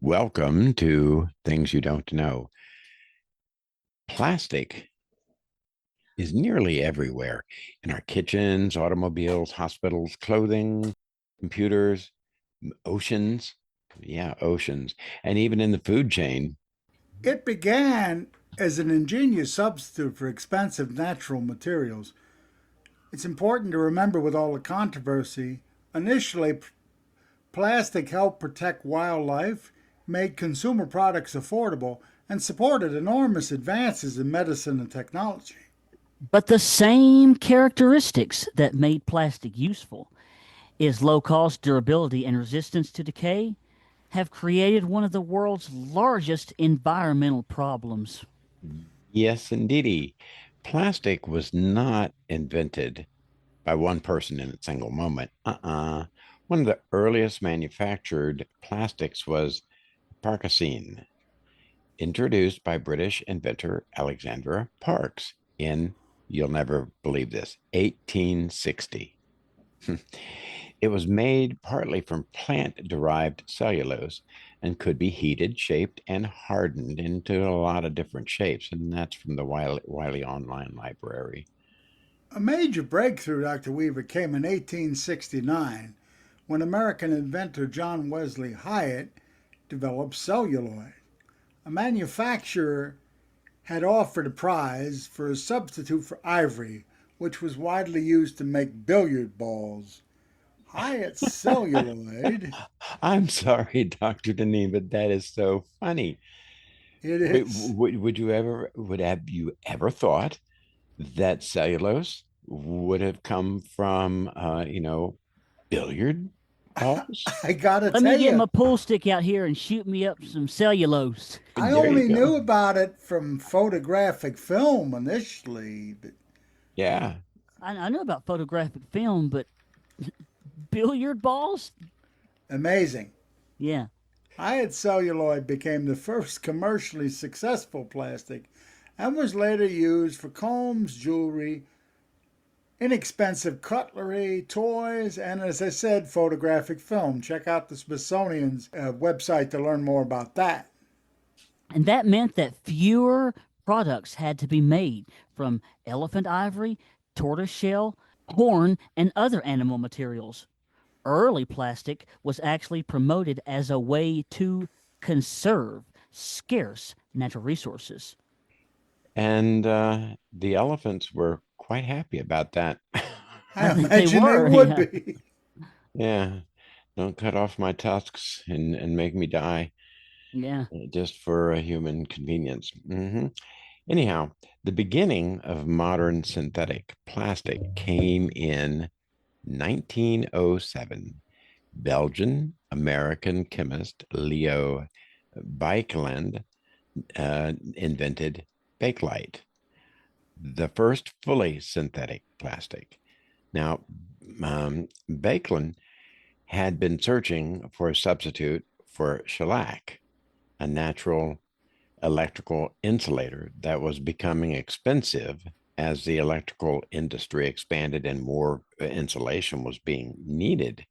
Welcome to Things You Don't Know. Plastic is nearly everywhere in our kitchens, automobiles, hospitals, clothing, computers, oceans. Yeah, oceans. And even in the food chain. It began as an ingenious substitute for expensive natural materials. It's important to remember with all the controversy, initially, plastic helped protect wildlife, made consumer products affordable, and supported enormous advances in medicine and technology. But the same characteristics that made plastic useful, its low cost, durability, and resistance to decay, have created one of the world's largest environmental problems. Yes, indeedy. Plastic was not invented by one person in a single moment. One of the earliest manufactured plastics was Parkasine, introduced by British inventor Alexandra Parks in, you'll never believe this, 1860. It was made partly from plant derived cellulose and could be heated, shaped, and hardened into a lot of different shapes. And that's from the Wiley Online Library. A major breakthrough, Dr. Weaver, came in 1869 when American inventor John Wesley Hyatt developed celluloid. A manufacturer had offered a prize for a substitute for ivory, which was widely used to make billiard balls. Hyatt's celluloid, I'm sorry, Dr. Dineen, but that is so funny. it Wait, is would have you ever thought that cellulose would have come from, billiard balls? I gotta Let me tell get you, my pool stick out here and shoot me up some cellulose. I There you only go. knew about it from photographic film initially. But Yeah. I know about photographic film, but billiard balls? amazing. Yeah. Hyatt celluloid became the first commercially successful plastic and was later used for combs, jewelry, inexpensive cutlery, toys, and as I said, photographic film. Check out the Smithsonian's website to learn more about that. And that meant that fewer products had to be made from elephant ivory, tortoise shell, horn, and other animal materials. Early plastic was actually promoted as a way to conserve scarce natural resources. And the elephants were quite happy about that. I I think they imagine they were, would yeah. be. Yeah. Don't cut off my tusks and make me die Yeah. just for a human convenience. Anyhow, the beginning of modern synthetic plastic came in 1907. Belgian American chemist Leo Baekeland invented Bakelite, the first fully synthetic plastic. Now, Baekeland had been searching for a substitute for shellac, a natural electrical insulator that was becoming expensive as the electrical industry expanded and more insulation was being needed.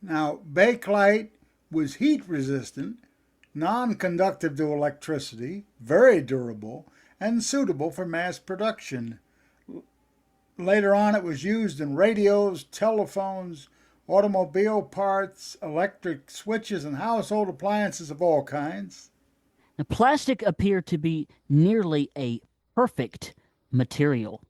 Now, bakelite was heat resistant, non conductive to electricity, very durable, and suitable for mass production. Later on, it was used in radios, telephones, automobile parts, electric switches, and household appliances of all kinds. Now, plastic appeared to be nearly a perfect material.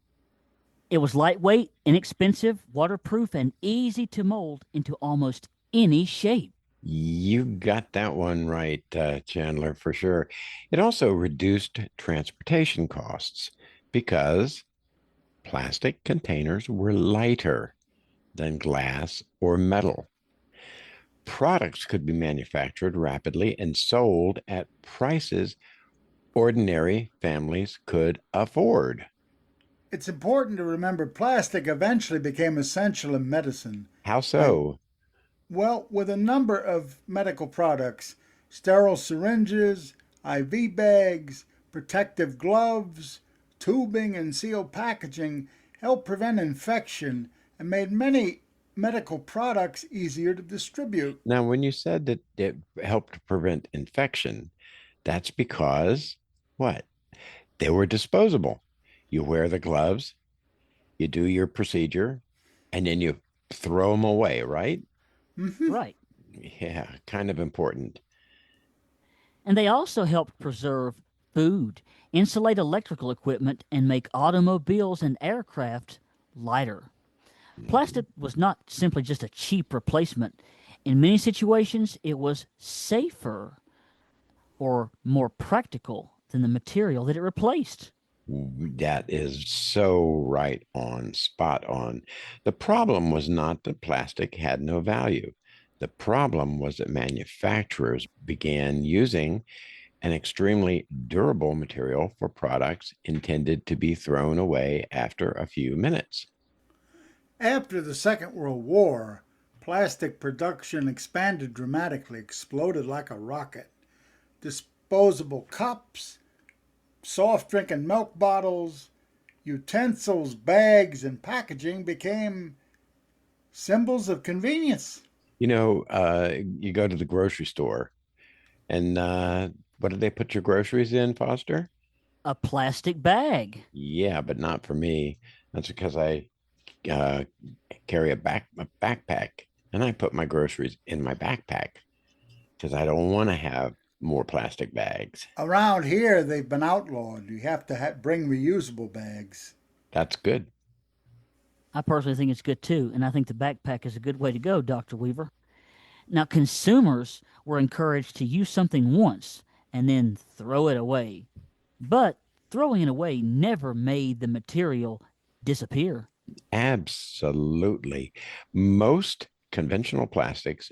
It was lightweight, inexpensive, waterproof, and easy to mold into almost any shape. You got that one right, Chandler, for sure. It also reduced transportation costs because plastic containers were lighter than glass or metal. Products could be manufactured rapidly and sold at prices ordinary families could afford. It's important to remember plastic eventually became essential in medicine. How Like, so? well, with a number of medical products, sterile syringes, IV bags, protective gloves, tubing, and sealed packaging helped prevent infection and made many medical products easier to distribute. Now, when you said that it helped to prevent infection, that's because what? They were disposable. You wear the gloves, you do your procedure, and then you throw them away, right? Hmm. Right. Yeah, kind of important. And they also helped preserve food, insulate electrical equipment, and make automobiles and aircraft lighter. Mhm. Plastic was not simply just a cheap replacement. In many situations, it was safer or more practical than the material that it replaced. That is so right on, spot on. The problem was not that plastic had no value. The problem was that manufacturers began using an extremely durable material for products intended to be thrown away after a few minutes. After the Second World War, plastic production expanded dramatically, exploded like a rocket. Disposable cups, soft drink and milk bottles, utensils, bags, and packaging became symbols of convenience. You go to the grocery store and what did they put your groceries in, Foster? A plastic bag. Yeah, but not for me. That's because I uh, carry a backpack, and I put my groceries in my backpack because I don't want to have more plastic bags. Around here, they've been outlawed. You have to bring reusable bags. That's good. I personally think it's good too, and I think the backpack is a good way to go, Dr. Weaver. Now, consumers were encouraged to use something once and then throw it away. But throwing it away never made the material disappear. Absolutely. Most conventional plastics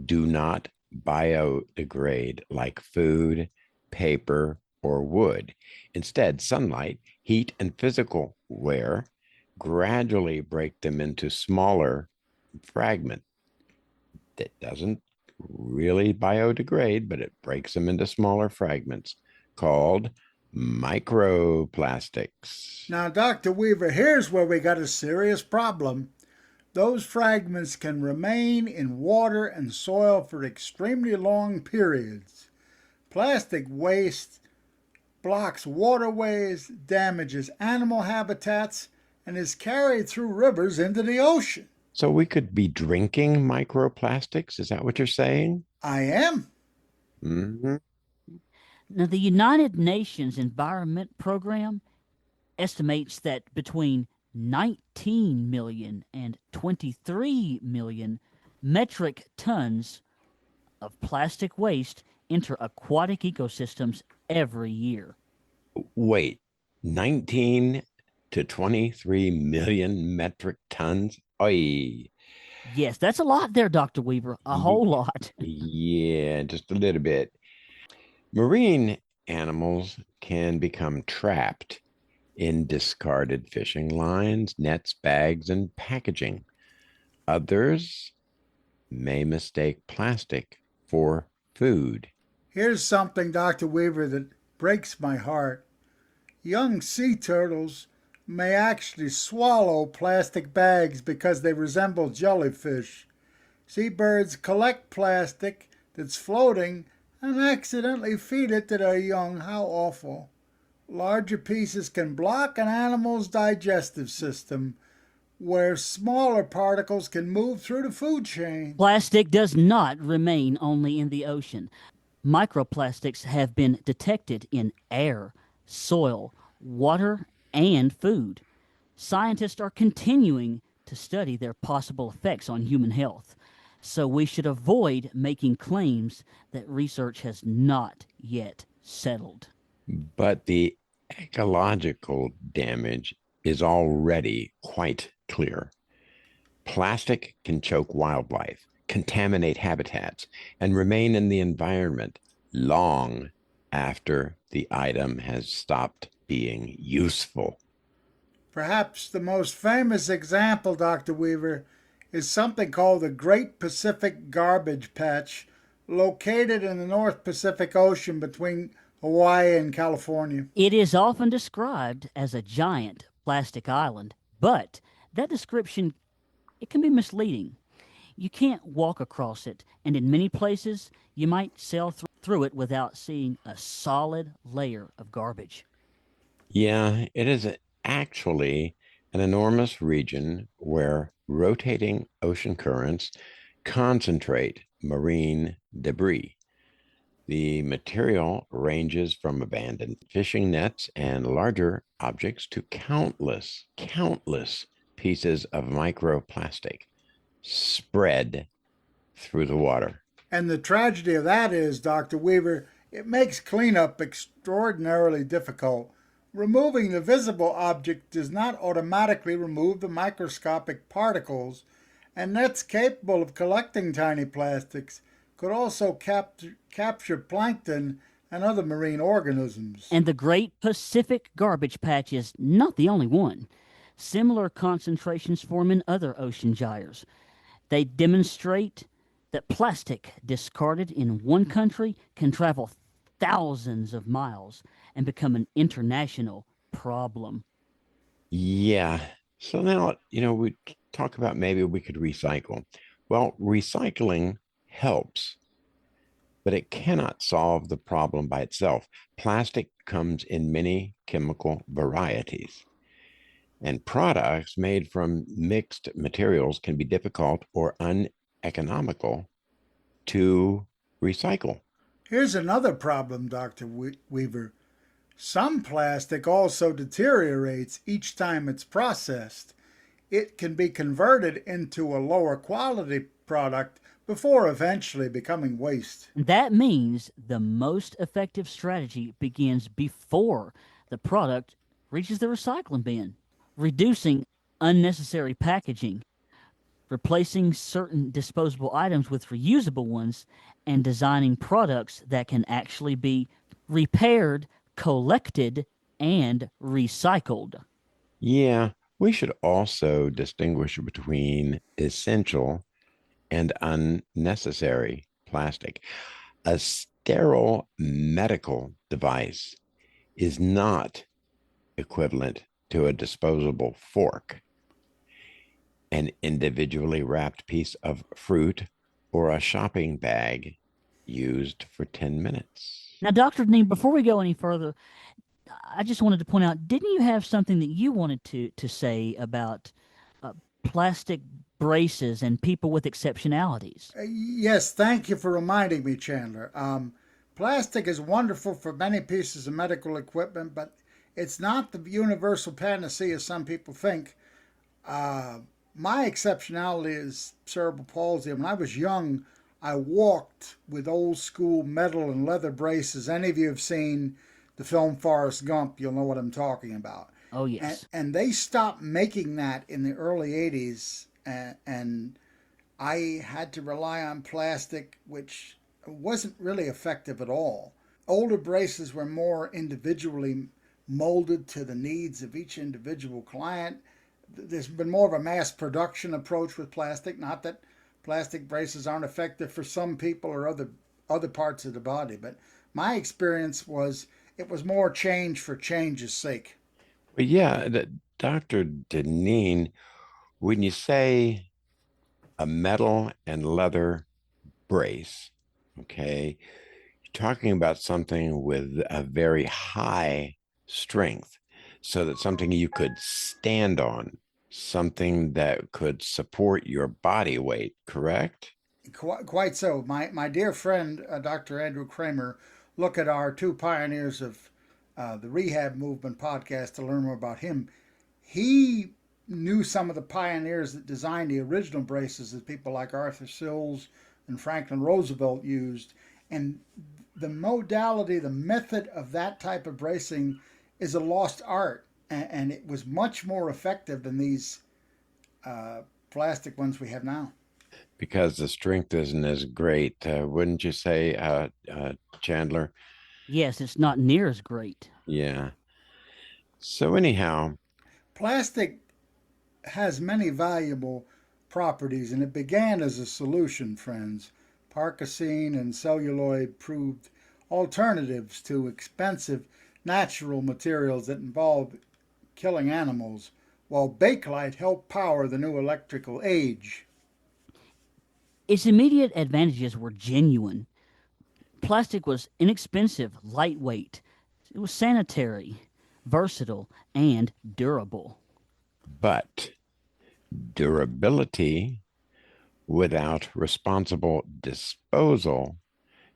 do not biodegrade like food, paper, or wood. Instead, sunlight, heat, and physical wear gradually break them into smaller fragments. That doesn't really biodegrade, but it breaks them into smaller fragments called microplastics. Now, Dr. Weaver, here's where we got a serious problem. Those fragments can remain in water and soil for extremely long periods. Plastic waste blocks waterways, damages animal habitats, and is carried through rivers into the ocean. So we could be drinking microplastics. Is that what you're saying? I am. Hmm. Now, the United Nations Environment Program estimates that between 19 million and 23 million metric tons of plastic waste enter aquatic ecosystems every year. Wait, 19 to 23 million metric tons? Oy. Yes, that's a lot there, Dr. Weaver. A whole lot. Yeah, just a little bit. Marine animals can become trapped in discarded fishing lines, nets, bags, and packaging. Others may mistake plastic for food. Here's something, Dr. Weaver, that breaks my heart. Young sea turtles may actually swallow plastic bags because they resemble jellyfish. Seabirds collect plastic that's floating and accidentally feed it to their young. How awful. Larger pieces can block an animal's digestive system, where smaller particles can move through the food chain. Plastic does not remain only in the ocean. Microplastics have been detected in air, soil, water, and food. Scientists are continuing to study their possible effects on human health, so we should avoid making claims that research has not yet settled. But the ecological damage is already quite clear. Plastic can choke wildlife, contaminate habitats, and remain in the environment long after the item has stopped being useful. Perhaps the most famous example, Dr. Weaver, is something called the Great Pacific Garbage Patch, located in the North Pacific Ocean between Hawaii and California. It is often described as a giant plastic island, but that description It can be misleading. You can't walk across it, and in many places, you might sail through it without seeing a solid layer of garbage. Yeah, it is actually an enormous region where rotating ocean currents concentrate marine debris. The material ranges from abandoned fishing nets and larger objects to countless pieces of microplastic spread through the water. And the tragedy of that is, Dr. Weaver, it makes cleanup extraordinarily difficult. Removing the visible object does not automatically remove the microscopic particles, and nets capable of collecting tiny plastics could also capture plankton and other marine organisms. And the Great Pacific Garbage Patch is not the only one. Similar concentrations form in other ocean gyres. They demonstrate that plastic discarded in one country can travel thousands of miles and become an international problem. Yeah. So now, we talk about maybe we could recycle. Well, recycling helps, but it cannot solve the problem by itself. Plastic comes in many chemical varieties, and products made from mixed materials can be difficult or uneconomical to recycle. Here's another problem, Dr. Weaver. Some plastic also deteriorates each time it's processed. It can be converted into a lower quality product before eventually becoming waste. And that means the most effective strategy begins before the product reaches the recycling bin. Reducing unnecessary packaging, replacing certain disposable items with reusable ones, and designing products that can actually be repaired, collected, and recycled. Yeah, we should also distinguish between essential and unnecessary plastic. A sterile medical device is not equivalent to a disposable fork, an individually wrapped piece of fruit, or a shopping bag used for 10 minutes. Now, Dr. Dineen, before we go any further, I just wanted to point out, didn't you have something that you wanted to say about uh, plastic braces and people with exceptionalities? Yes, thank you for reminding me, Chandler. Plastic is wonderful for many pieces of medical equipment, but it's not the universal panacea some people think. Uh, my exceptionality is cerebral palsy. When I was young, I walked with old school metal and leather braces. Any of you have seen the film Forrest Gump, you'll know what I'm talking about. Oh, And, yes. and they stopped making that in the early 80s, and I had to rely on plastic, which wasn't really effective at all. Older braces were more individually molded to the needs of each individual client. There's been more of a mass production approach with plastic. Not that plastic braces aren't effective for some people or other parts of the body, but my experience was it was more change for change's sake. But yeah, Dr. Dineen, when you say a metal and leather brace, okay, you're talking about something with a very high strength, so that something you could stand on, something that could support your body weight, correct? Quite so. My dear friend, Dr. Andrew Kramer, look at our two pioneers of the rehab movement podcast to learn more about him. He knew some of the pioneers that designed the original braces that people like Arthur Sills and Franklin Roosevelt used. And the modality, the method of that type of bracing is a lost art. And it was much more effective than these uh, plastic ones we have now. Because the strength isn't as great, wouldn't you say, Chandler? Yes, it's not near as great. Yeah. So anyhow, Plastic has many valuable properties, and it began as a solution, friends. Parkasine and celluloid proved alternatives to expensive natural materials that involve killing animals. while bakelite helped power the new electrical age. Its immediate advantages were genuine. Plastic was inexpensive, lightweight. It was sanitary, versatile, and durable. But durability without responsible disposal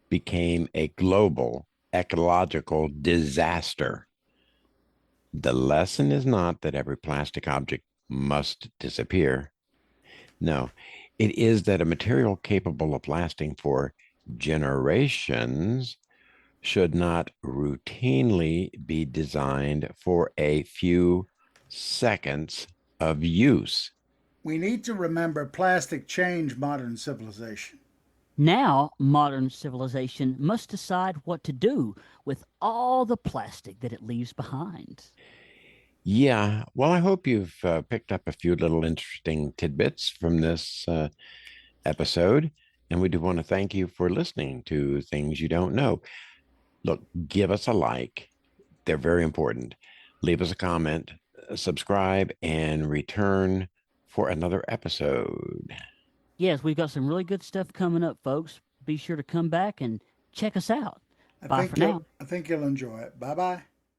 became a global ecological disaster. The lesson is not that every plastic object must disappear. No, it is that a material capable of lasting for generations should not routinely be designed for a few seconds of use. We need to remember plastic changed modern civilization. Now, modern civilization must decide what to do with all the plastic that it leaves behind. Yeah, well, I hope you've picked up a few little interesting tidbits from this episode. And we do want to thank you for listening to Things You Don't Know. Look, give us a like, they're very important. Leave us a comment, subscribe, and return for another episode. Yes, we've got some really good stuff coming up, folks. Be sure to come back and check us out. I Bye think for you'll now. I think you'll enjoy it. Bye bye.